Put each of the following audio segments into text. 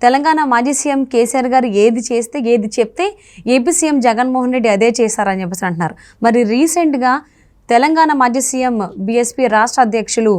తెలంగాణ మాజీ సీఎం కేసీఆర్ గారు ఏది చేస్తే ఏది చెప్తే ఏపీ సీఎం జగన్మోహన్ రెడ్డి అదే చేశారని చెప్పేసి అంటున్నారు. మరి రీసెంట్గా తెలంగాణ మాజీ సీఎం బీఎస్పీ రాష్ట్ర అధ్యక్షులు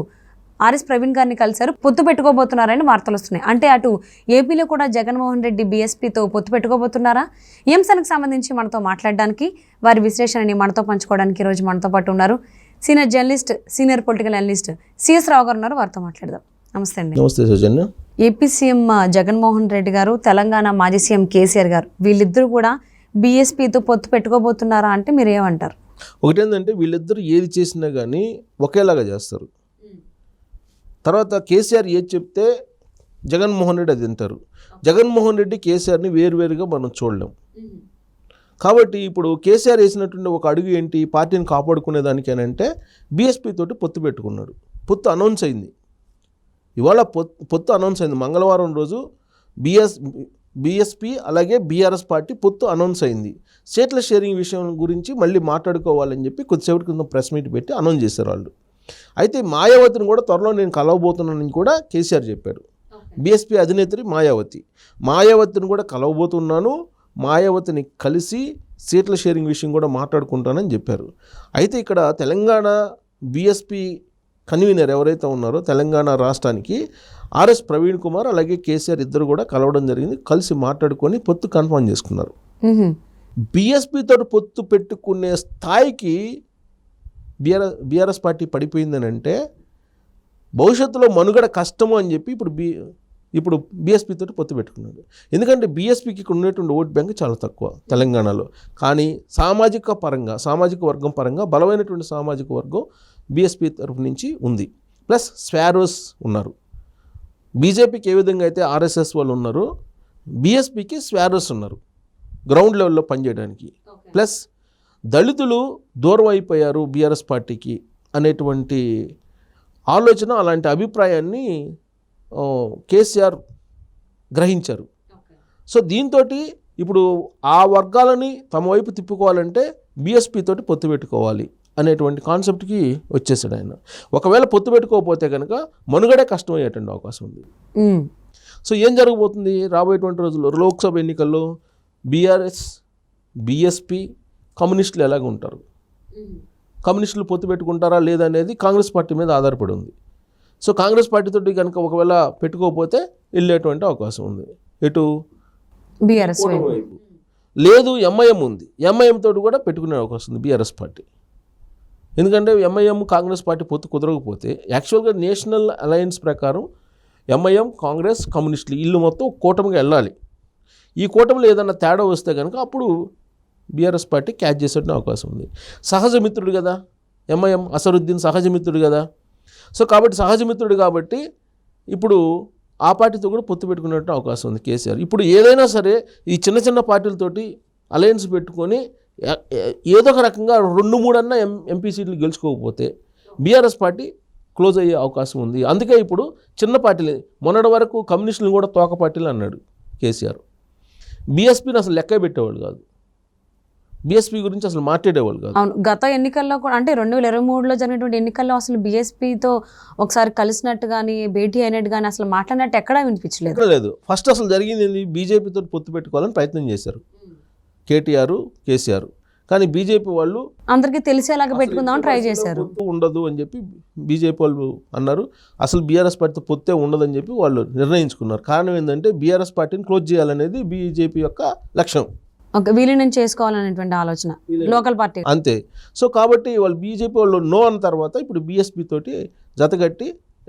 ఆర్ఎస్ ప్రవీణ్ గారిని కలిశారు. పొత్తు పెట్టుకోబోతున్నారని వార్తలు వస్తున్నాయి. అంటే అటు ఏపీలో కూడా జగన్మోహన్ రెడ్డి బీఎస్పీతో పొత్తు పెట్టుకోబోతున్నారా? ఈ అంశానికి సంబంధించి మనతో మాట్లాడడానికి, వారి విశ్లేషణని మనతో పంచుకోవడానికి ఈరోజు మనతో పాటు ఉన్నారు senior journalist, senior political analyst CS Rao గారు ఉన్నారు. వారితో మాట్లాడదాం. నమస్తే అండి. నమస్తే సౌజన్య. ఏపీ సీఎం జగన్మోహన్ రెడ్డి గారు, తెలంగాణ మాజీ సీఎం కేసీఆర్ గారు, వీళ్ళిద్దరూ కూడా బీఎస్పీతో పొత్తు పెట్టుకోబోతున్నారా అంటే మీరు ఏమంటారు? ఒకటేంటంటే వీళ్ళిద్దరూ ఏది చేసినా కానీ ఒకేలాగా చేస్తారు. తర్వాత కేసీఆర్ ఏది చెప్తే జగన్మోహన్ రెడ్డి అది వింటారు. జగన్మోహన్ రెడ్డి కేసీఆర్ని వేరువేరుగా మనం చూడలేం. కాబట్టి ఇప్పుడు కేసీఆర్ వేసినటువంటి ఒక అడుగు ఏంటి, పార్టీని కాపాడుకునేదానికి అని అంటే బీఎస్పీ తోటి పొత్తు పెట్టుకున్నాడు. పొత్తు అనౌన్స్ అయింది, ఇవాళ పొత్తు అనౌన్స్ అయింది. మంగళవారం రోజు బీఎస్పీ అలాగే బీఆర్ఎస్ పార్టీ పొత్తు అనౌన్స్ అయింది. సీట్ల షేరింగ్ విషయం గురించి మళ్ళీ మాట్లాడుకోవాలని చెప్పి కొద్దిసేపటి కింద ప్రెస్ మీట్ పెట్టి అనౌన్స్ చేశారు వాళ్ళు. అయితే మాయావతిని కూడా త్వరలో నేను కలవబోతున్నానని కూడా కేసీఆర్ చెప్పారు. బీఎస్పీ అధినేత్రి మాయావతిని కూడా కలవబోతున్నాను, మాయావతిని కలిసి సీట్ల షేరింగ్ విషయం కూడా మాట్లాడుకుంటానని చెప్పారు. అయితే ఇక్కడ తెలంగాణ బీఎస్పీ కన్వీనర్ ఎవరైతే ఉన్నారో తెలంగాణ రాష్ట్రానికి ఆర్ఎస్ ప్రవీణ్ కుమార్ అలాగే కేసీఆర్ ఇద్దరు కూడా కలవడం జరిగింది. కలిసి మాట్లాడుకొని పొత్తు కన్ఫర్మ్ చేసుకున్నారు. బీఎస్పీతో పొత్తు పెట్టుకునే స్థాయికి బీఆర్ఎస్ పార్టీ పడిపోయిందని అంటే భవిష్యత్తులో మనుగడ కష్టము అని చెప్పి ఇప్పుడు బీఎస్పీ తోటి పొత్తు పెట్టుకున్నాడు. ఎందుకంటే బీఎస్పీకి ఇక్కడ ఉండేటువంటి ఓట్ బ్యాంక్ చాలా తక్కువ తెలంగాణలో. కానీ సామాజిక వర్గం పరంగా బలమైనటువంటి సామాజిక వర్గం బీఎస్పీ తరఫు నుంచి ఉంది. ప్లస్ స్వారోస్ ఉన్నారు. బీజేపీకి ఏ విధంగా అయితే ఆర్ఎస్ఎస్ వాళ్ళు ఉన్నారో బీఎస్పీకి స్వారోస్ ఉన్నారు గ్రౌండ్ లెవెల్లో పనిచేయడానికి. ప్లస్ దళితులు దూరం అయిపోయారు బీఆర్ఎస్ పార్టీకి అనేటువంటి ఆలోచన, అలాంటి అభిప్రాయాన్ని కేసీఆర్ గ్రహించారు. సో దీంతో ఇప్పుడు ఆ వర్గాలని తమ వైపు తిప్పుకోవాలంటే బీఎస్పీ తోటి పొత్తు పెట్టుకోవాలి అనేటువంటి కాన్సెప్ట్కి వచ్చేసాడు ఆయన. ఒకవేళ పొత్తు పెట్టుకోకపోతే కనుక మనుగడే కష్టమయ్యేటువంటి అవకాశం ఉంది. సో ఏం జరగబోతుంది రాబోయేటువంటి రోజుల్లో? లోక్సభ ఎన్నికల్లో బీఆర్ఎస్, బీఎస్పీ, కమ్యూనిస్టులు ఎలాగ ఉంటారు, కమ్యూనిస్టులు పొత్తు పెట్టుకుంటారా లేదా అనేది కాంగ్రెస్ పార్టీ మీద ఆధారపడి ఉంది. సో కాంగ్రెస్ పార్టీతో కనుక ఒకవేళ పెట్టుకోకపోతే వెళ్ళేటువంటి అవకాశం ఉంది. ఎటు? బీఆర్ఎస్ వైపు. లేదు, ఎంఐఎం ఉంది. ఎంఐఎం తోటి కూడా పెట్టుకునే అవకాశం ఉంది బీఆర్ఎస్ పార్టీ. ఎందుకంటే ఎంఐఎం కాంగ్రెస్ పార్టీ పొత్తు కుదరకపోతే యాక్చువల్గా నేషనల్ అలయన్స్ ప్రకారం ఎంఐఎం, కాంగ్రెస్, కమ్యూనిస్టులు ఇల్లు మొత్తం కూటమిగా వెళ్ళాలి. ఈ కూటమిలో ఏదన్నా తేడా వస్తే కనుక అప్పుడు బీఆర్ఎస్ పార్టీ క్యాచ్ చేసే అవకాశం ఉంది. సహజ మిత్రుడు కదా ఎంఐఎం, అసరుద్దీన్ సహజ మిత్రుడు కదా. సో కాబట్టి సహజ మిత్రుడు కాబట్టి ఇప్పుడు ఆ పార్టీతో కూడా పొత్తు పెట్టుకునేట్టు అవకాశం ఉంది కేసీఆర్. ఇప్పుడు ఏదైనా సరే ఈ చిన్న చిన్న పార్టీలతోటి అలయన్స్ పెట్టుకొని ఏదో ఒక రకంగా 2-3 అన్న ఎంపీ సీట్లు గెలుచుకోకపోతే బీఆర్ఎస్ పార్టీ క్లోజ్ అయ్యే అవకాశం ఉంది. అందుకే ఇప్పుడు చిన్న పార్టీలు, మొన్నటి వరకు కమ్యూనిస్టులను కూడా తోక పార్టీలు అన్నాడు కేసీఆర్. బీఎస్పీని అసలు లెక్క పెట్టేవాళ్ళు కాదు, బీఎస్పీ గురించి అసలు మాట్లాడేవాళ్ళు కాదు. అవును, గత ఎన్నికల్లో కూడా అంటే 2023లో జరిగినటువంటి ఎన్నికల్లో అసలు బీఎస్పీతో ఒకసారి కలిసినట్టు కానీ భేటీ అయినట్టు కానీ అసలు మాట్లాడినట్టు ఎక్కడా వినిపించలేదు. ఫస్ట్ అసలు జరిగింది ఏంది, బీజేపీతో పొత్తు పెట్టుకోవాలని ప్రయత్నం చేశారు కేటీఆర్, కేసీఆర్. కానీ బీజేపీ వాళ్ళు అందరికీ తెలిసేలాగా పెట్టుకుందామని ట్రై చేశారు. పొత్తు ఉండదు అని చెప్పి బీజేపీ వాళ్ళు అన్నారు. అసలు బీఆర్ఎస్ పార్టీతో పొత్తే ఉండదని చెప్పి వాళ్ళు నిర్ణయించుకున్నారు. కారణం ఏంటంటే బీఆర్ఎస్ పార్టీని క్లోజ్ చేయాలనేది బీజేపీ యొక్క లక్ష్యం. విలీనం చేసుకోవాలనేటువంటి ఆలోచన లోకల్ పార్టీ అంతే. సో కాబట్టి వాళ్ళు బీజేపీ వాళ్ళు నో అన్న తర్వాత ఇప్పుడు బీఎస్పీ తోటి జతగట్టి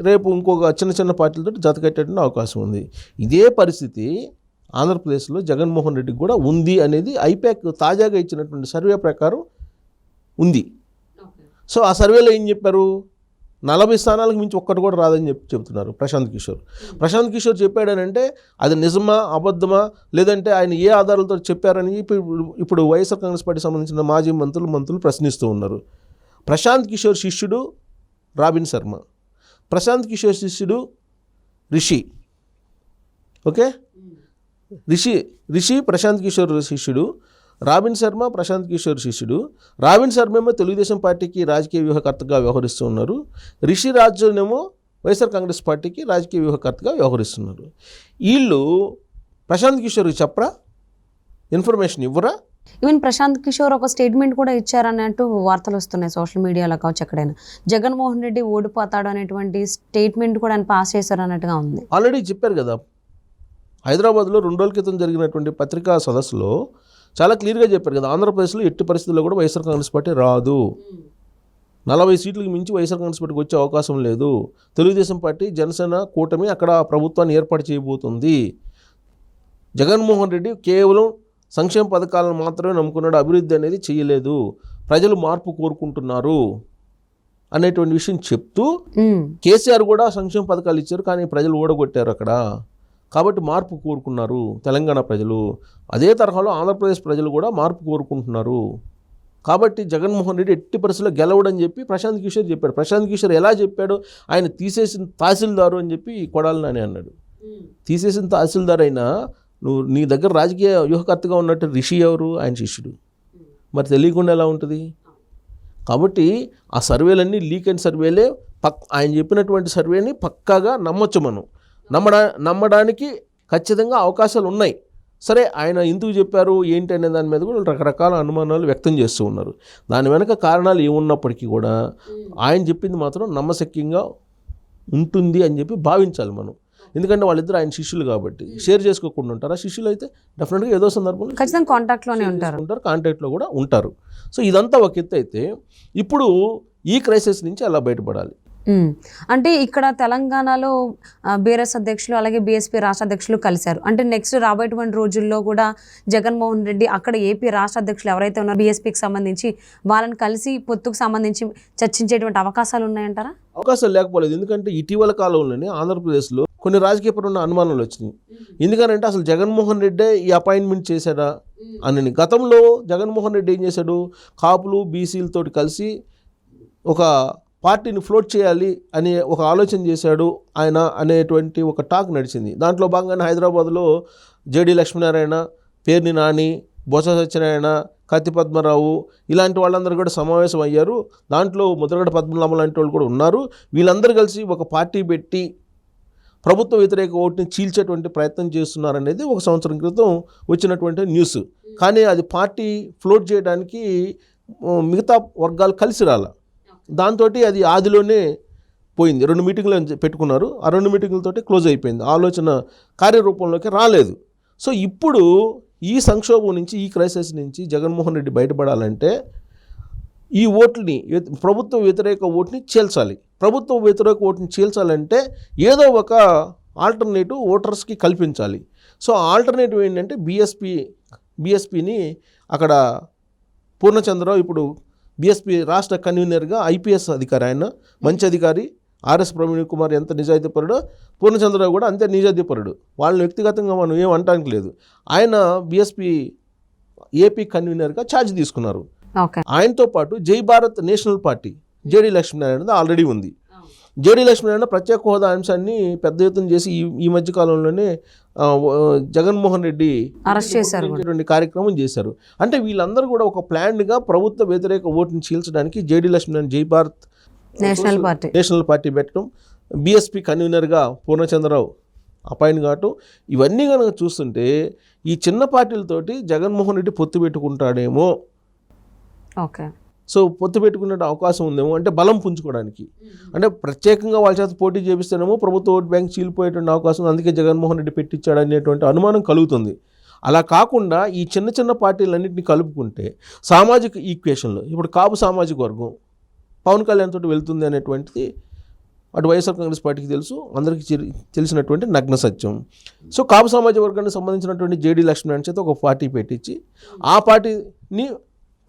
రేపు ఇంకొక చిన్న చిన్న పార్టీలతో జతగట్టేటువంటి అవకాశం ఉంది. ఇదే పరిస్థితి ఆంధ్రప్రదేశ్లో జగన్మోహన్ రెడ్డికి కూడా ఉంది అనేది ఐపాక్ తాజాగా ఇచ్చినటువంటి సర్వే ప్రకారం ఉంది. సో ఆ సర్వేలో ఏం చెప్పారు, 40 స్థానాలకు మించి ఒక్కటి కూడా రాదని చెప్తున్నారు ప్రశాంత్ కిషోర్ చెప్పాడనంటే అది నిజమా అబద్ధమా లేదంటే ఆయన ఏ ఆధారాలతో చెప్పారని ఇప్పుడు వైఎస్ఆర్ కాంగ్రెస్ పార్టీకి సంబంధించిన మాజీ మంత్రులు ప్రశ్నిస్తూ ఉన్నారు. ప్రశాంత్ కిషోర్ శిష్యుడు రాబిన్ శర్మ, ప్రశాంత్ కిషోర్ శిష్యుడు రిషి. ఓకే, రిషి ప్రశాంత్ కిషోర్ శిష్యుడు, రాబిన్ శర్మ ప్రశాంత్ కిషోర్ శిష్యుడు. రాబిన్ శర్మ ఏమో తెలుగుదేశం పార్టీకి రాజకీయ వ్యూహకర్తగా వ్యవహరిస్తూ ఉన్నారు. రిషి రాజునేమో వైఎస్ఆర్ కాంగ్రెస్ పార్టీకి రాజకీయ వ్యూహకర్తగా వ్యవహరిస్తున్నారు. వీళ్ళు ప్రశాంత్ కిషోర్కి చెప్పరా, ఇన్ఫర్మేషన్ ఇవ్వరా? ఈవెన్ ప్రశాంత్ కిషోర్ ఒక స్టేట్మెంట్ కూడా ఇచ్చారన్నట్టు వార్తలు వస్తున్నాయి సోషల్ మీడియాలో కావచ్చు ఎక్కడైనా. జగన్మోహన్ రెడ్డి ఓడిపోతాడు అనేటువంటి స్టేట్మెంట్ కూడా ఆయన పాస్ చేశారు అన్నట్టుగా ఉంది. ఆల్రెడీ చెప్పారు కదా, హైదరాబాద్లో 2 రోజుల క్రితం జరిగినటువంటి పత్రికా సదస్సులో చాలా క్లియర్గా చెప్పారు కదా, ఆంధ్రప్రదేశ్లో ఎట్టి పరిస్థితుల్లో కూడా వైఎస్ఆర్ కాంగ్రెస్ పార్టీ రాదు, 40 సీట్లకు మించి వైఎస్ఆర్ కాంగ్రెస్ పార్టీకి వచ్చే అవకాశం లేదు, తెలుగుదేశం పార్టీ జనసేన కూటమి అక్కడ ప్రభుత్వాన్ని ఏర్పాటు చేయబోతుంది, జగన్మోహన్ రెడ్డి కేవలం సంక్షేమ పథకాలను మాత్రమే నమ్ముకున్నాడు, అభివృద్ధి అనేది చేయలేదు, ప్రజలు మార్పు కోరుకుంటున్నారు అనేటువంటి విషయం చెప్తూ కేసీఆర్ కూడా సంక్షేమ పథకాలు ఇచ్చారు కానీ ప్రజలు ఓడగొట్టారు అక్కడ, కాబట్టి మార్పు కోరుకున్నారు తెలంగాణ ప్రజలు. అదే తరహాలో ఆంధ్రప్రదేశ్ ప్రజలు కూడా మార్పు కోరుకుంటున్నారు, కాబట్టి జగన్మోహన్ రెడ్డి ఎట్టి పరిస్థితుల్లో గెలవడని చెప్పి ప్రశాంత్ కిషోర్ చెప్పాడు. ప్రశాంత్ కిషోర్ ఎలా చెప్పాడు, ఆయన తీసేసిన తహసీల్దారు అని చెప్పి కొడాలి నాని అన్నాడు. తీసేసిన తహసీల్దార్ అయినా నువ్వు నీ దగ్గర రాజకీయ వ్యూహకర్తగా ఉన్నట్టు రిషి ఎవరు, ఆయన శిష్యుడు, మరి తెలియకుండా ఎలా ఉంటుంది? కాబట్టి ఆ సర్వేలన్నీ లీక్ అయిన సర్వేలే, ఆయన చెప్పినటువంటి సర్వేని పక్కాగా నమ్మొచ్చు మనం, నమ్మడానికి ఖచ్చితంగా అవకాశాలు ఉన్నాయి. సరే, ఆయన ఎందుకు చెప్పారు ఏంటి అనే దాని మీద కూడా రకరకాల అనుమానాలు వ్యక్తం చేస్తూ ఉన్నారు. దాని వెనక కారణాలు ఏమున్నప్పటికీ కూడా ఆయన చెప్పింది మాత్రం నమ్మశక్యంగా ఉంటుంది అని చెప్పి భావించాలి మనం. ఎందుకంటే వాళ్ళిద్దరు ఆయన శిష్యులు కాబట్టి షేర్ చేసుకోకుండా ఉంటారు. ఆ శిష్యులు అయితే డెఫినెట్గా ఏదో సందర్భంలో ఖచ్చితంగా కాంటాక్ట్లోనే ఉంటారు, కాంటాక్ట్లో కూడా ఉంటారు. సో ఇదంతా ఒక ఎత్తు అయితే, ఇప్పుడు ఈ క్రైసిస్ నుంచి అలా బయటపడాలి. అంటే ఇక్కడ తెలంగాణలో బీఆర్ఎస్ అధ్యక్షులు అలాగే బీఎస్పీ రాష్ట్ర అధ్యక్షులు కలిశారు. అంటే నెక్స్ట్ రాబోయేటువంటి రోజుల్లో కూడా జగన్మోహన్ రెడ్డి అక్కడ ఏపీ రాష్ట్ర అధ్యక్షులు ఎవరైతే ఉన్నారో బీఎస్పీకి సంబంధించి వాళ్ళని కలిసి పొత్తుకు సంబంధించి చర్చించేటువంటి అవకాశాలు ఉన్నాయంటారా? అవకాశాలు లేకపోలేదు. ఎందుకంటే ఇటీవల కాలంలోనే ఆంధ్రప్రదేశ్లో కొన్ని రాజకీయపరమైన అనుమానాలు వచ్చినాయి. ఎందుకంటే అసలు జగన్మోహన్ రెడ్డే ఈ అపాయింట్మెంట్ చేశాడా అని. గతంలో జగన్మోహన్ రెడ్డి ఏం చేశాడు, కాపులు బీసీలతోటి కలిసి ఒక పార్టీని ఫ్లోట్ చేయాలి అని ఒక ఆలోచన చేశాడు ఆయన అనేటువంటి ఒక టాక్ నడిచింది. దాంట్లో భాగంగానే హైదరాబాద్లో జేడీ లక్ష్మీనారాయణ, పేర్ని నాని, బొత్స సత్యనారాయణ, కత్తి పద్మరావు ఇలాంటి వాళ్ళందరూ కూడా సమావేశం అయ్యారు. దాంట్లో ముద్రగడ పద్మనాభం లాంటి వాళ్ళు కూడా ఉన్నారు. వీళ్ళందరూ కలిసి ఒక పార్టీ పెట్టి ప్రభుత్వ వ్యతిరేక ఓటుని చీల్చేటువంటి ప్రయత్నం చేస్తున్నారనేది 1 సంవత్సరం క్రితం వచ్చినటువంటి న్యూస్. కానీ అది పార్టీ ఫ్లోట్ చేయడానికి మిగతా వర్గాలు కలిసి రాల. దాంతో అది ఆదిలోనే పోయింది. 2 మీటింగ్లు పెట్టుకున్నారు, ఆ 2 మీటింగ్లతోటి క్లోజ్ అయిపోయింది. ఆలోచన కార్యరూపంలోకి రాలేదు. సో ఇప్పుడు ఈ సంక్షోభం నుంచి, ఈ క్రైసిస్ నుంచి జగన్మోహన్ రెడ్డి బయటపడాలంటే ఈ ఓట్లని, ప్రభుత్వ వ్యతిరేక ఓటుని చీల్చాలి. ప్రభుత్వ వ్యతిరేక ఓటుని చీల్చాలంటే ఏదో ఒక ఆల్టర్నేటివ్ ఓటర్స్కి కల్పించాలి. సో ఆల్టర్నేటివ్ ఏంటంటే బీఎస్పీని అక్కడ పూర్ణచంద్రరావు ఇప్పుడు బీఎస్పీ రాష్ట్ర కన్వీనర్గా ఐపీఎస్ అధికారి, ఆయన మంచి అధికారి. ఆర్ఎస్ ప్రవీణ్ కుమార్ ఎంత నిజాయితీపరుడో పూర్ణచంద్రరావు కూడా అంతే నిజాయితీపరుడు. వాళ్ళని వ్యక్తిగతంగా మనం ఏం అనడానికి లేదు. ఆయన బీఎస్పీ ఏపీ కన్వీనర్గా ఛార్జ్ తీసుకున్నారు. ఆయనతో పాటు జై Bharat national party JD Lakshminarayana already ఉంది. జేడీ లక్ష్మీనారాయణ ప్రత్యేక హోదా అంశాన్ని పెద్ద ఎత్తున చేసి ఈ మధ్య కాలంలోనే జగన్మోహన్ రెడ్డి అరెస్ట్ చేశారు, కార్యక్రమం చేశారు. అంటే వీళ్ళందరూ కూడా ఒక ప్లాన్డ్గా ప్రభుత్వ వ్యతిరేక ఓటుని చీల్చడానికి జేడీ లక్ష్మీనారాయణ జై భారత్ నేషనల్ పార్టీ పెట్టడం, బీఎస్పీ కన్వీనర్గా పూర్ణచంద్రరావు అపాయింట్ కావటం, ఇవన్నీ కనుక చూస్తుంటే ఈ చిన్న పార్టీలతోటి జగన్మోహన్ రెడ్డి పొత్తు పెట్టుకుంటాడేమో. ఓకే, సో పొత్తు పెట్టుకునే అవకాశం ఉందేమో, అంటే బలం పుంజుకోవడానికి. అంటే ప్రత్యేకంగా వాళ్ళ చేత పోటీ చేపిస్తేనేమో ప్రభుత్వ ఓట్ బ్యాంక్ చీలిపోయేటువంటి అవకాశం, అందుకే జగన్మోహన్ రెడ్డి పెట్టించాడు అనేటువంటి అనుమానం కలుగుతుంది. అలా కాకుండా ఈ చిన్న చిన్న పార్టీలన్నింటినీ కలుపుకుంటే సామాజిక ఈక్వేషన్లో ఇప్పుడు కాపు సామాజిక వర్గం పవన్ కళ్యాణ్ తోటి వెళ్తుంది అనేటువంటిది అటు వైఎస్ఆర్ కాంగ్రెస్ పార్టీకి తెలుసు, అందరికీ తెలిసినటువంటి నగ్న సత్యం. సో కాపు సామాజిక వర్గానికి సంబంధించినటువంటి జేడీ లక్ష్మీనారాయణ చేత ఒక పార్టీ పెట్టించి ఆ పార్టీని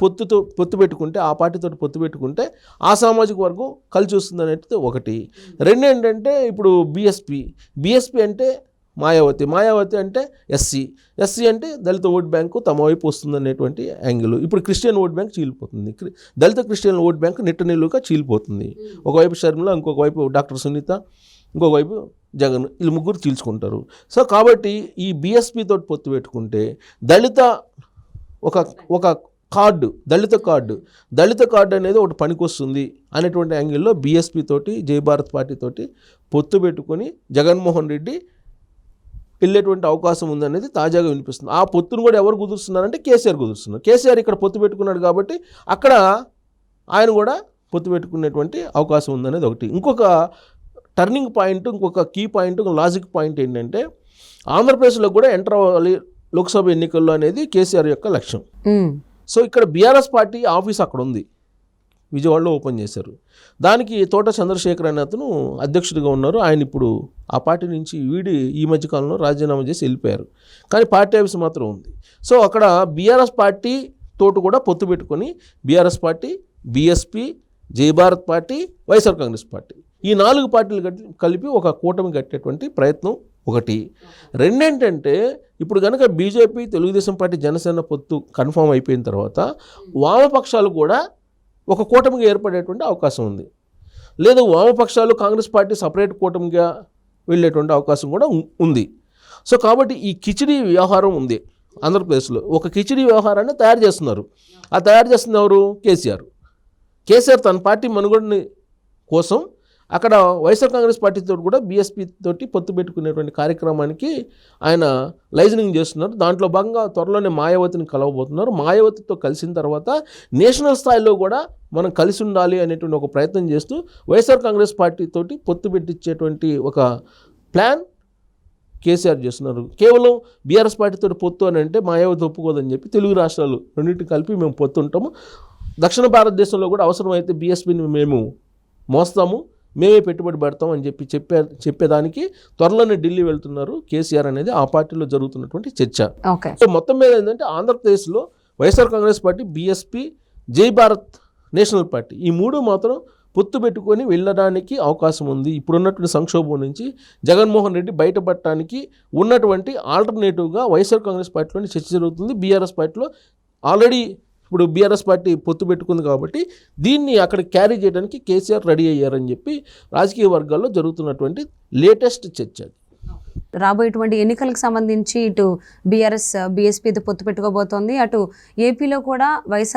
పొత్తు పెట్టుకుంటే, ఆ పార్టీతో పొత్తు పెట్టుకుంటే ఆ సామాజిక వర్గం కలిసి వస్తుంది అనేది ఒకటి. రెండు ఏంటంటే ఇప్పుడు బీఎస్పీ అంటే మాయావతి అంటే ఎస్సీ అంటే దళిత ఓట్ బ్యాంకు తమ వైపు వస్తుంది అనేటువంటి యాంగిల్. ఇప్పుడు క్రిస్టియన్ ఓట్ బ్యాంక్ చీలిపోతుంది, దళిత క్రిస్టియన్ ఓట్ బ్యాంక్ నిట్టనిలుగా చీలిపోతుంది. ఒకవైపు షర్మిల, ఇంకొక వైపు డాక్టర్ సునీత, ఇంకొక వైపు జగన్, వీళ్ళు ముగ్గురు చీల్చుకుంటారు. సో కాబట్టి ఈ బీఎస్పీ తోటి పొత్తు పెట్టుకుంటే దళిత ఒక కార్డు, దళిత కార్డు అనేది ఒకటి పనికొస్తుంది అనేటువంటి యాంగిల్లో బీఎస్పీ తోటి జై భారత్ పార్టీ తోటి పొత్తు పెట్టుకొని జగన్మోహన్ రెడ్డి వెళ్ళేటువంటి అవకాశం ఉందనేది తాజాగా వినిపిస్తుంది. ఆ పొత్తును కూడా ఎవరు కుదురుస్తున్నారంటే కేసీఆర్ కుదురుస్తున్నారు. కేసీఆర్ ఇక్కడ పొత్తు పెట్టుకున్నాడు కాబట్టి అక్కడ ఆయన కూడా పొత్తు పెట్టుకునేటువంటి అవకాశం ఉందనేది ఒకటి. ఇంకొక టర్నింగ్ పాయింట్, ఇంకొక కీ పాయింట్, ఒక లాజిక్ పాయింట్ ఏంటంటే ఆంధ్రప్రదేశ్లో కూడా ఎంటర్ అవ్వాలి లోక్సభ ఎన్నికల్లో అనేది కేసీఆర్ యొక్క లక్ష్యం. సో ఇక్కడ బీఆర్ఎస్ పార్టీ ఆఫీస్ అక్కడ ఉంది, విజయవాడలో ఓపెన్ చేశారు. దానికి తోట చంద్రశేఖర్ అనే అతను అధ్యక్షుడిగా ఉన్నారు. ఆయన ఇప్పుడు ఆ పార్టీ నుంచి వీడి ఈ మధ్యకాలంలో రాజీనామా చేసి వెళ్ళిపోయారు. కానీ పార్టీ ఆఫీస్ మాత్రం ఉంది. సో అక్కడ బీఆర్ఎస్ పార్టీ తోటి కూడా పొత్తు పెట్టుకొని బీఆర్ఎస్ పార్టీ, బీఎస్పీ, జై భారత్ పార్టీ, వైఎస్ఆర్ కాంగ్రెస్ పార్టీ, ఈ 4 పార్టీలు కలిపి ఒక కూటమి కట్టేటువంటి ప్రయత్నం ఒకటి. రెండేంటంటే ఇప్పుడు కనుక బీజేపీ, తెలుగుదేశం పార్టీ, జనసేన పొత్తు కన్ఫామ్ అయిపోయిన తర్వాత వామపక్షాలు కూడా ఒక కూటమిగా ఏర్పడేటువంటి అవకాశం ఉంది. లేదా వామపక్షాలు, కాంగ్రెస్ పార్టీ సపరేట్ కూటమిగా వెళ్ళేటువంటి అవకాశం కూడా ఉంది. సో కాబట్టి ఈ కిచిడీ వ్యవహారం ఉంది ఆంధ్రప్రదేశ్లో. ఒక కిచిడీ వ్యవహారాన్ని తయారు చేస్తున్నారు. ఆ తయారు చేస్తున్న ఎవరు? కేసీఆర్ తన పార్టీ మనుగడని కోసం అక్కడ వైఎస్ఆర్ కాంగ్రెస్ పార్టీతో కూడా బీఎస్పీ తోటి పొత్తు పెట్టుకునేటువంటి కార్యక్రమానికి ఆయన లైజనింగ్ చేస్తున్నారు. దాంట్లో భాగంగా త్వరలోనే మాయావతిని కలవబోతున్నారు. మాయావతితో కలిసిన తర్వాత నేషనల్ స్థాయిలో కూడా మనం కలిసి ఉండాలి అనేటువంటి ఒక ప్రయత్నం చేస్తూ వైఎస్ఆర్ కాంగ్రెస్ పార్టీ తోటి పొత్తు పెట్టించేటువంటి ఒక ప్లాన్ కేసీఆర్ చేస్తున్నారు. కేవలం బీఆర్ఎస్ పార్టీతో పొత్తు అని అంటే మాయావతి ఒప్పుకోదని చెప్పి తెలుగు రాష్ట్రాలు రెండింటిని కలిపి మేము పొత్తు ఉంటాము, దక్షిణ భారతదేశంలో కూడా అవసరమైతే బీఎస్పీని మేము మోస్తాము, మేమే పెట్టుబడి పెడతాం అని చెప్పేదానికి త్వరలోనే ఢిల్లీ వెళ్తున్నారు కేసీఆర్ అనేది ఆ పార్టీలో జరుగుతున్నటువంటి చర్చ. సో మొత్తం మీద ఏంటంటే ఆంధ్రప్రదేశ్లో వైఎస్ఆర్ కాంగ్రెస్ పార్టీ, బీఎస్పీ, జై భారత్ నేషనల్ పార్టీ, ఈ 3 మాత్రం పొత్తు పెట్టుకొని వెళ్ళడానికి అవకాశం ఉంది. ఇప్పుడున్నటువంటి సంక్షోభం నుంచి జగన్మోహన్ రెడ్డి బయటపడటానికి ఉన్నటువంటి ఆల్టర్నేటివ్గా వైఎస్ఆర్ కాంగ్రెస్ పార్టీలోని చర్చ జరుగుతుంది. బీఆర్ఎస్ పార్టీలో ఆల్రెడీ ఇప్పుడు బీఆర్ఎస్ పార్టీ పొత్తు పెట్టుకుంది కాబట్టి దీన్ని అక్కడ క్యారీ చేయడానికి కేసీఆర్ రెడీ అయ్యారని చెప్పి రాజకీయ వర్గాల్లో జరుగుతున్నటువంటి లేటెస్ట్ చర్చ. రాబోయేటువంటి ఎన్నికలకు సంబంధించి ఇటు బీఆర్ఎస్, బీఎస్పీతో పొత్తు పెట్టుకోబోతోంది. అటు ఏపీలో కూడా వైఎస్ఆర్